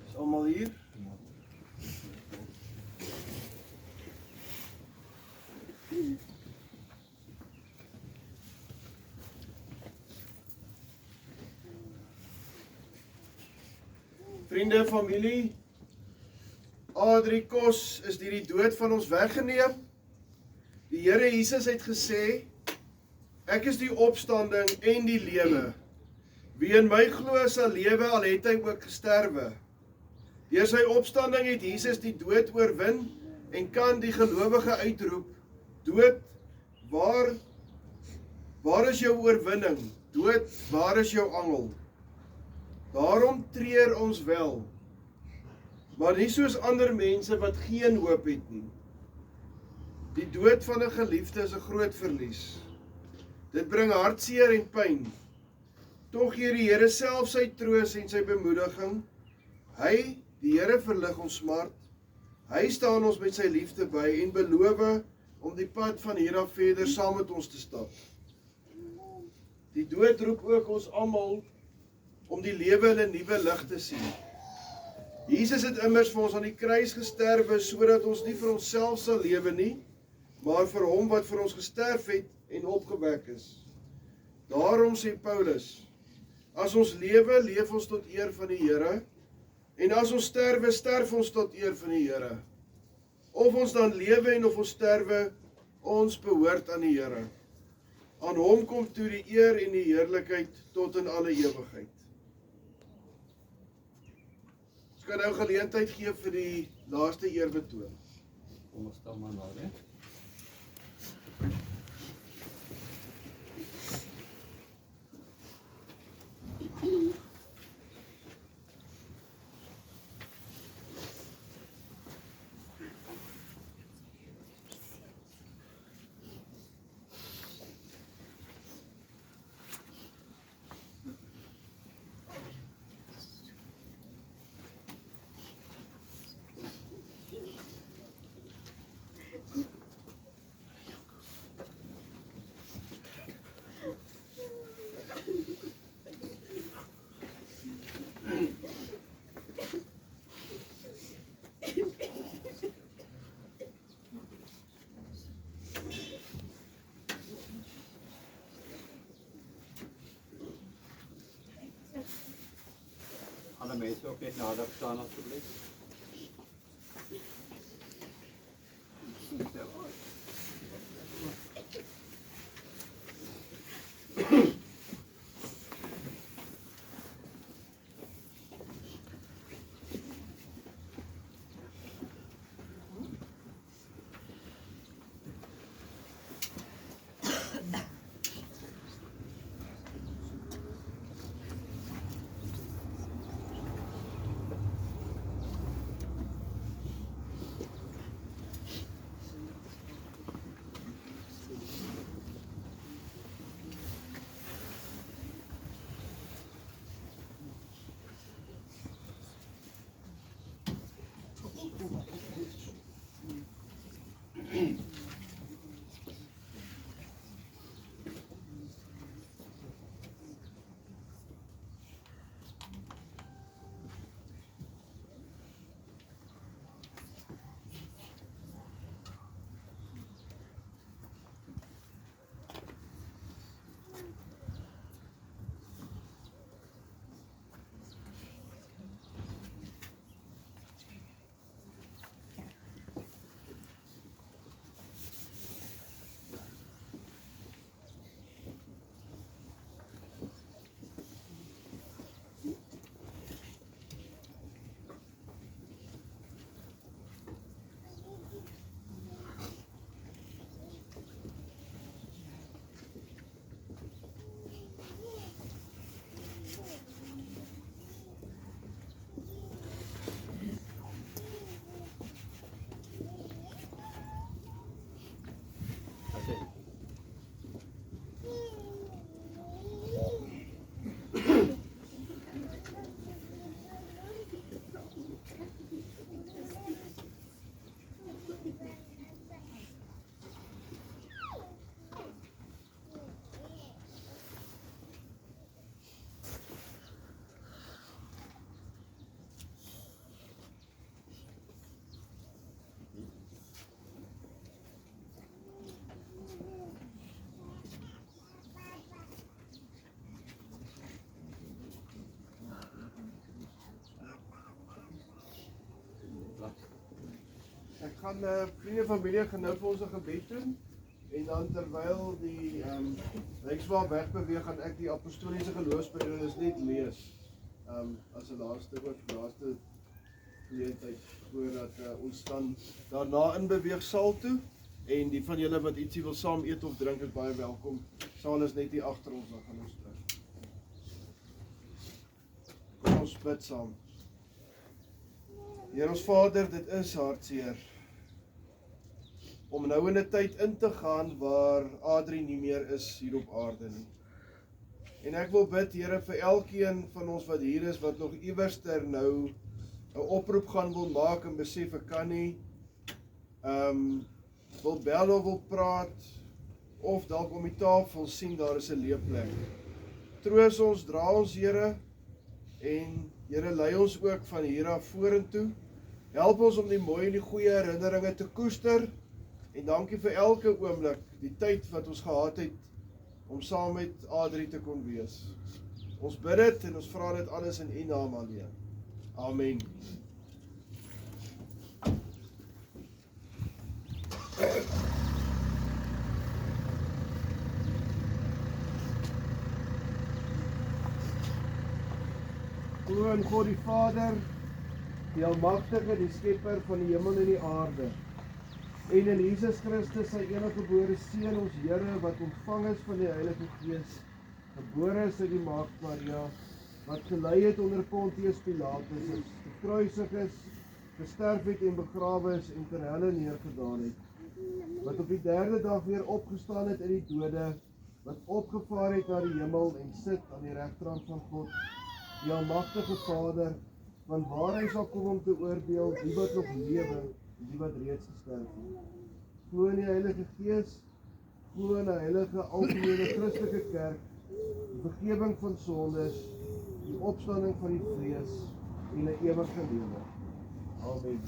Is allemaal hier? Vriende, familie, Adrie Kos is deur die dood van ons weggeneem. Die Here Jesus het gesê, ek is die opstanding en die lewe. Wie in my glo sal lewe, al het hy ook gesterwe. Deur sy opstanding het Jesus die dood oorwin en kan die gelowige uitroep, dood, waar is jou oorwinning? Dood, waar is jou angel? Daarom treur ons wel, maar nie soos ander mense wat geen hoop het nie. Die dood van 'n geliefde is 'n groot verlies. Dit bring hartseer en pyn. Tog gee die Here self sy troos en sy bemoediging. Hy, die Here, verlig ons smart. Hy staan ons met sy liefde by en beloof om die pad van hier af verder saam met ons te stap. Die dood roep ook ons almal om die lewe in 'n nuwe lig te sien. Jesus het immers vir ons aan die kruis gesterwe sodat ons nie vir onsself sal lewe nie, maar vir hom wat vir ons gesterf het en opgewek is. Daarom sê Paulus, as ons lewe, leef ons tot eer van die Here, en as ons sterwe, sterf ons tot eer van die Here. Of ons dan lewe en of ons sterwe, ons behoort aan die Here. Aan hom kom toe die eer en die heerlikheid tot in alle ewigheid. Ons kan nou geleentheid gee vir die laaste eerbetoon. Kom ons staan maar nader. Alle mense ook net nader staan asseblief. gaan vriende en familie gaan nou vir ons 'n gebed doen. En dan terwyl die Rykswaal wegbeweeg, gaan ek die apostoliese geloofsbelijdenis net lees. As 'n laaste geleentheid voordat ons dan daarna inbeweeg saal toe. En die van julle wat ietsie wil saam eet of drink is baie welkom. Saal is net hier agter ons, dan gaan ons terug. Kom ons bid saam. Heer ons Vader, dit is hartseer om nou in 'n tyd in te gaan waar Adrie nie meer is hier op aarde nie. En ek wil bid, Here, vir elkeen van ons wat hier is, wat nog iewerster nou 'n oproep gaan wil maak en besef ek kan nie, wil bel of wil praat, of dalk om die tafel sien daar is 'n leeplek. Troos ons, dra ons, Here, en Here, lei ons ook van hier af vorentoe. Help ons om die mooi en die goeie herinneringe te koester, en dankie vir elke oomblik, die tyd wat ons gehad het, om saam met Adrie te kon wees. Ons bid dit en ons vra dit alles in U naam alleen. Amen. Glo in God die Vader, die Almagtige, die Skepper van die hemel en die aarde, en in Jesus Christus, sy enige gebore Seun, ons Here, wat ontvang is van die Heilige Gees, gebore is uit die Maagd Maria, wat gelei het onder Pontius Pilatus, gekruisig is, gesterf het en begrawe is en ter helle neergedaan het, wat op die derde dag weer opgestaan het uit die dode, wat opgevaar het na die hemel en sit aan die regterhand van God, die Almagtige Vader, van waar hy sal kom om te oordeel die wat nog lewe en die wat reeds gesterf het. Glo in die Heilige Gees, glo in 'n heilige algemene Christelike kerk, die vergifnis van sondes, die opstanding van die vlees en 'n ewige lewe. Amen.